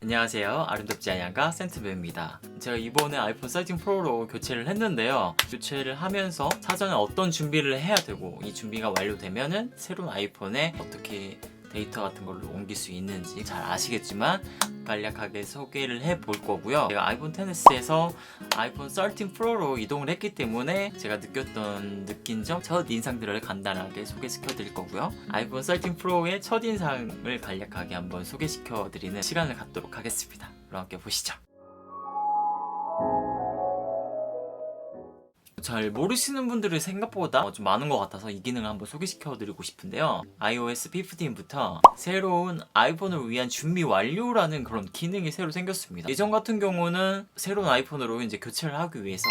안녕하세요. 아름답지 않양가 센트베입니다. 제가 이번에 아이폰 13 프로로 교체를 했는데요. 교체를 하면서 사전에 어떤 준비를 해야 되고 이 준비가 완료되면은 새로운 아이폰에 어떻게 데이터 같은 걸로 옮길 수 있는지 잘 아시겠지만 간략하게 소개를 해볼 거고요. 제가 아이폰 XS에서 아이폰 13 프로로 이동을 했기 때문에 제가 느낀 점, 첫 인상들을 간단하게 소개시켜 드릴 거고요. 아이폰 13 프로의 첫 인상을 간략하게 한번 소개시켜 드리는 시간을 갖도록 하겠습니다. 그럼 함께 보시죠. 잘 모르시는 분들이 생각보다 좀 많은 것 같아서 이 기능을 한번 소개시켜 드리고 싶은데요. iOS 15부터 새로운 아이폰을 위한 준비 완료라는 그런 기능이 새로 생겼습니다. 예전 같은 경우는 새로운 아이폰으로 이제 교체를 하기 위해서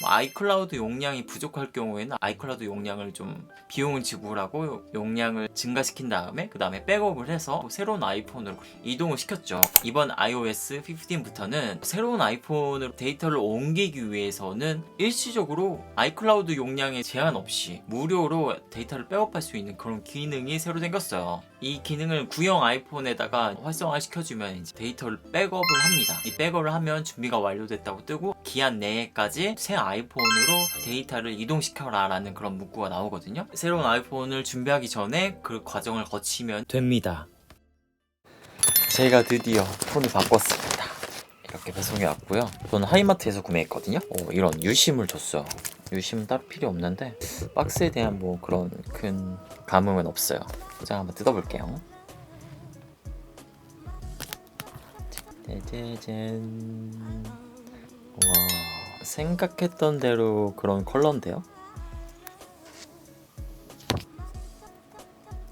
아이클라우드 용량이 부족할 경우에는 아이클라우드 용량을 좀 비용을 지불하고 용량을 증가시킨 다음에 그 다음에 백업을 해서 새로운 아이폰으로 이동을 시켰죠. 이번 iOS 15부터는 새로운 아이폰으로 데이터를 옮기기 위해서는 일시적으로 아이클라우드 용량에 제한 없이 무료로 데이터를 백업할 수 있는 그런 기능이 새로 생겼어요. 이 기능을 구형 아이폰에다가 활성화 시켜주면 이제 데이터를 백업을 합니다. 이 백업을 하면 준비가 완료됐다고 뜨고 기한 내에까지 새 아이폰으로 데이터를 이동시켜라 라는 그런 문구가 나오거든요. 새로운 아이폰을 준비하기 전에 그 과정을 거치면 됩니다. 제가 드디어 폰을 바꿨습니다. 이렇게 배송이 왔고요. 저는 하이마트에서 구매했거든요. 이런 유심을 줬어요. 유심은 따로 필요 없는데 박스에 대한 뭐 그런 큰 감흥은 없어요. 포장 한번 뜯어볼게요. 짜자잔. 와, 생각했던 대로 그런 컬러인데요.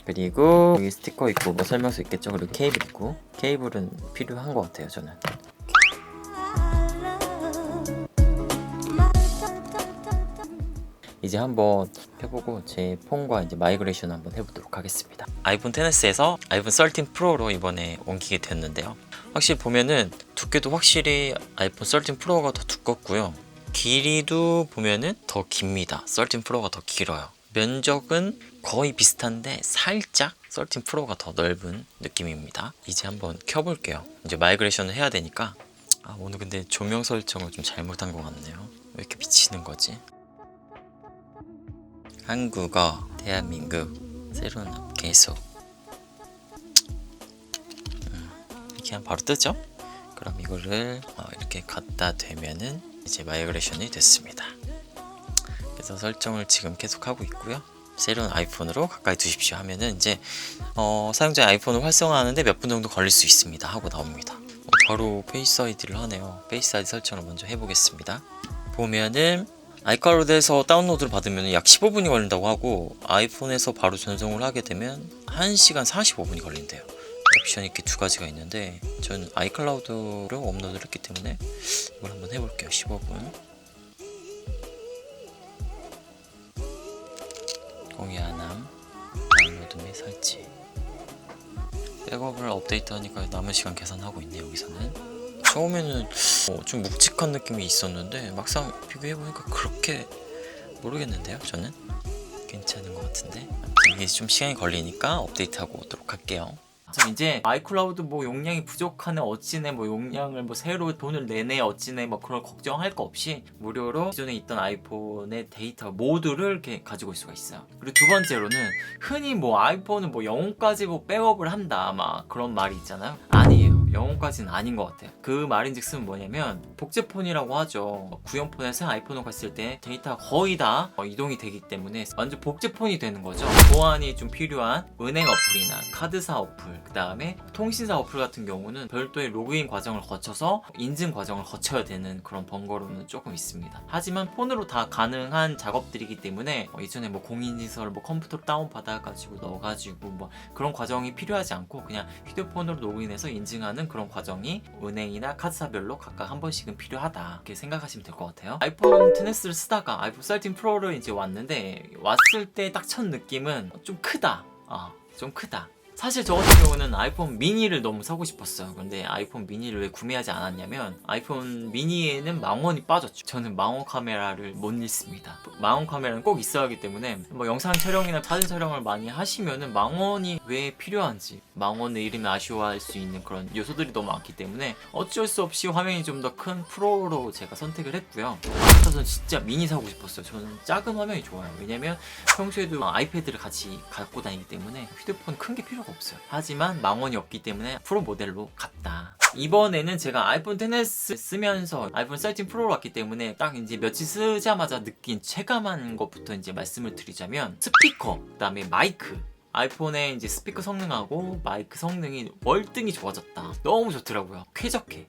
그리고 여기 스티커 있고 뭐 설명서 있겠죠. 그리고 케이블 있고 케이블은 필요한 것 같아요. 저는. 이제 한번 해보고 제 폰과 이제 마이그레이션 한번 해보도록 하겠습니다. 아이폰 XS에서 아이폰 13 프로로 이번에 옮기게 됐는데요. 확실히 보면은 두께도 확실히 아이폰 13 프로가 더 두껍고요. 길이도 보면은 더 깁니다. 13 프로가 더 길어요. 면적은 거의 비슷한데 살짝 13 프로가 더 넓은 느낌입니다. 이제 한번 켜볼게요. 이제 마이그레이션을 해야 되니까 오늘 근데 조명 설정을 좀 잘못한 것 같네요. 왜 이렇게 비치는 거지? 한국어, 대한민국, 새로운 계속 이렇게 하면 바로 뜨죠? 그럼 이거를 이렇게 갖다 대면은 이제 마이그레이션이 됐습니다. 그래서 설정을 지금 계속 하고 있고요. 새로운 아이폰으로 가까이 두십시오 하면은 이제 사용자의 아이폰을 활성화하는데 몇 분 정도 걸릴 수 있습니다 하고 나옵니다. 바로 페이스 아이디를 하네요. 페이스 아이디 설정을 먼저 해보겠습니다. 보면은 아이클라우드에서 다운로드를 받으면 약 15분이 걸린다고 하고 아이폰에서 바로 전송을 하게 되면 1시간 45분이 걸린대요. 옵션이 이렇게 두 가지가 있는데 전 아이클라우드로 업로드를 했기 때문에 이걸 한번 해볼게요. 15분 공유하남 다운로드 및 설치 백업을 업데이트하니까 남은 시간 계산하고 있네요. 여기서는 처음에는 좀 묵직한 느낌이 있었는데 막상 비교해보니까 그렇게 모르겠는데요. 저는 괜찮은 것 같은데 이게 좀 시간이 걸리니까 업데이트하고 오도록 할게요. 이제 아이클라우드 뭐 용량이 부족하네 어찌네 뭐 용량을 뭐 새로 돈을 내네 어찌네 뭐 그런 걱정할 거 없이 무료로 기존에 있던 아이폰의 데이터 모두를 이렇게 가지고 있을 수가 있어요. 그리고 두 번째로는 흔히 뭐 아이폰은 뭐 영혼까지 뭐 백업을 한다 막 그런 말이 있잖아요. 아니에요. 영혼까지는 아닌 것 같아요. 그 말인즉슨 뭐냐면 복제폰이라고 하죠. 구형폰에서 아이폰으로 갔을 때 데이터가 거의 다 이동이 되기 때문에 완전 복제폰이 되는 거죠. 보안이 좀 필요한 은행 어플이나 카드사 어플 그 다음에 통신사 어플 같은 경우는 별도의 로그인 과정을 거쳐서 인증 과정을 거쳐야 되는 그런 번거로움은 조금 있습니다. 하지만 폰으로 다 가능한 작업들이기 때문에 이전에 뭐 공인인증서를 뭐 컴퓨터로 다운받아가지고 넣어가지고 뭐 그런 과정이 필요하지 않고 그냥 휴대폰으로 로그인해서 인증하는 그런 과정이 은행이나 카드사별로 각각 한 번씩은 필요하다 이렇게 생각하시면 될 것 같아요. 아이폰 XS를 쓰다가 아이폰 13 프로를 이제 왔는데 왔을 때 딱 첫 느낌은 좀 크다. 좀 크다. 사실 저 같은 경우는 아이폰 미니를 너무 사고 싶었어요. 근데 아이폰 미니를 왜 구매하지 않았냐면 아이폰 미니에는 망원이 빠졌죠. 저는 망원 카메라를 못 읽습니다. 망원 카메라는 꼭 있어야 하기 때문에 뭐 영상 촬영이나 사진 촬영을 많이 하시면은 망원이 왜 필요한지 망원의 이름이 아쉬워할 수 있는 그런 요소들이 너무 많기 때문에 어쩔 수 없이 화면이 좀 더 큰 프로로 제가 선택을 했고요. 저는 진짜 미니 사고 싶었어요. 저는 작은 화면이 좋아요. 왜냐면 평소에도 아이패드를 같이 갖고 다니기 때문에 휴대폰 큰 게 필요가 없어요. 하지만 망원이 없기 때문에 프로 모델로 갔다. 이번에는 제가 아이폰 XS 쓰면서 아이폰 13 프로로 왔기 때문에 딱 이제 며칠 쓰자마자 느낀 체감한 것부터 이제 말씀을 드리자면, 스피커, 그다음에 마이크, 아이폰의 이제 스피커 성능하고 마이크 성능이 월등히 좋아졌다. 너무 좋더라고요. 쾌적해.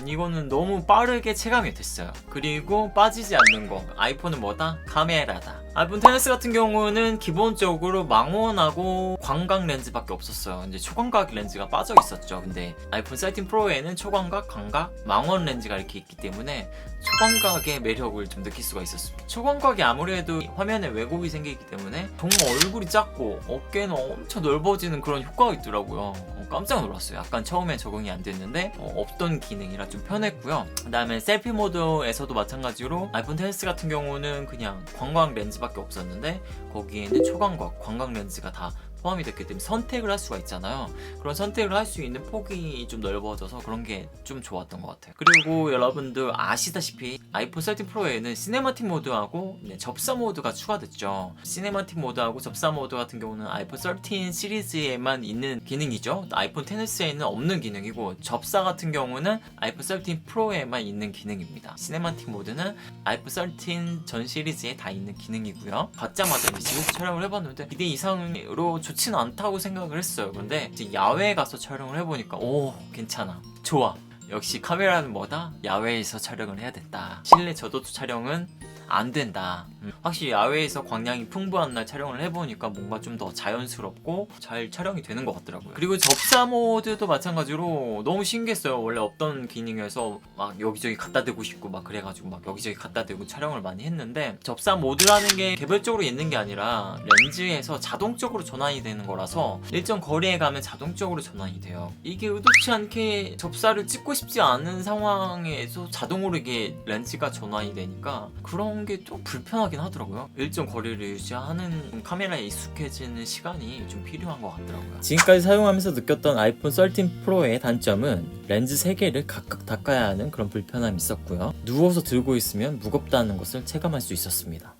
이거는 너무 빠르게 체감이 됐어요. 그리고 빠지지 않는 거, 아이폰은 뭐다? 카메라다. 아이폰 XS 같은 경우는 기본적으로 망원하고 광각 렌즈밖에 없었어요. 이제 초광각 렌즈가 빠져 있었죠. 근데 아이폰 13 프로에는 초광각, 광각, 망원 렌즈가 이렇게 있기 때문에 초광각의 매력을 좀 느낄 수가 있었습니다. 초광각이 아무래도 화면에 왜곡이 생기기 때문에 정말 얼굴이 작고 어깨는 엄청 넓어지는 그런 효과가 있더라고요. 깜짝 놀랐어요. 약간 처음에 적응이 안 됐는데 없던 기능이라 좀 편했고요. 그 다음에 셀피 모드에서도 마찬가지로 아이폰 XS 같은 경우는 그냥 광각 렌즈밖에 없었는데 거기에는 초광각, 광각 렌즈가 다 포함이 됐기 때문에 선택을 할 수가 있잖아요. 그런 선택을 할 수 있는 폭이 좀 넓어져서 그런 게 좀 좋았던 것 같아요. 그리고 여러분들 아시다시피 아이폰 13 프로에는 시네마틱 모드하고 접사 모드가 추가됐죠. 시네마틱 모드하고 접사 모드 같은 경우는 아이폰 13 시리즈에만 있는 기능이죠. 아이폰 XS에는 없는 기능이고, 접사 같은 경우는 아이폰 13 프로에만 있는 기능입니다. 시네마틱 모드는 아이폰 13 전 시리즈에 다 있는 기능이고요. 받자마자 집에서 촬영을 해봤는데 기대 이상으로 좋지는 않다고 생각을 했어요. 근데 이제 야외에 가서 촬영을 해보니까 오, 괜찮아, 좋아. 역시 카메라는 뭐다? 야외에서 촬영을 해야 된다. 실내 저도 촬영은 안 된다. 확실히 야외에서 광량이 풍부한 날 촬영을 해보니까 뭔가 좀 더 자연스럽고 잘 촬영이 되는 것 같더라고요. 그리고 접사 모드도 마찬가지로 너무 신기했어요. 원래 없던 기능이어서 막 여기저기 갖다 대고 싶고 막 그래가지고 막 여기저기 갖다 대고 촬영을 많이 했는데, 접사 모드라는 게 개별적으로 있는 게 아니라 렌즈에서 자동적으로 전환이 되는 거라서 일정 거리에 가면 자동적으로 전환이 돼요. 이게 의도치 않게 접사를 찍고 싶지 않은 상황에서 자동으로 이게 렌즈가 전환이 되니까 그런 게 좀 불편하긴 하더라고요. 일정 거리를 유지하는 카메라에 익숙해지는 시간이 좀 필요한 것 같더라고요. 지금까지 사용하면서 느꼈던 아이폰 13 프로의 단점은 렌즈 3개를 각각 닦아야 하는 그런 불편함이 있었고요. 누워서 들고 있으면 무겁다는 것을 체감할 수 있었습니다.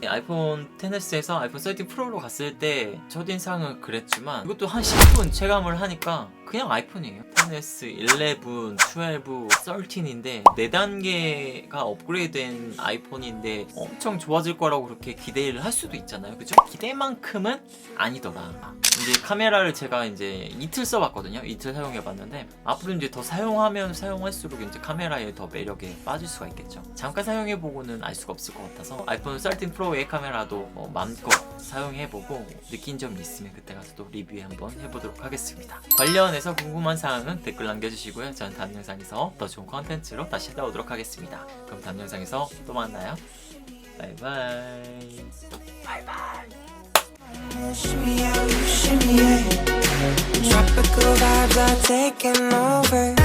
아이폰 XS에서 아이폰 13 프로로 갔을 때 첫인상은 그랬지만 이것도 한 10분 체감을 하니까 그냥 아이폰이에요. XS 11, 12, 13인데 4단계가 업그레이드된 아이폰인데 엄청 좋아질 거라고 그렇게 기대를 할 수도 있잖아요. 그죠? 기대만큼은 아니더라. 이제 카메라를 제가 이제 이틀 써봤거든요. 이틀 사용해봤는데 앞으로 이제 더 사용하면 사용할수록 이제 카메라에 더 매력에 빠질 수가 있겠죠. 잠깐 사용해보고는 알 수가 없을 것 같아서 아이폰 13 프로의 카메라도 마음껏 사용해보고 느낀 점이 있으면 그때 가서 또 리뷰 한번 해보도록 하겠습니다. 관련해서 궁금한 사항은 댓글 남겨주시고요. 저는 다음 영상에서 더 좋은 컨텐츠로 다시 찾아오도록 하겠습니다. 그럼 다음 영상에서 또 만나요. 바이바이. 바이바이. Shimmy out, shimmy yeah. Tropical vibes are taking over.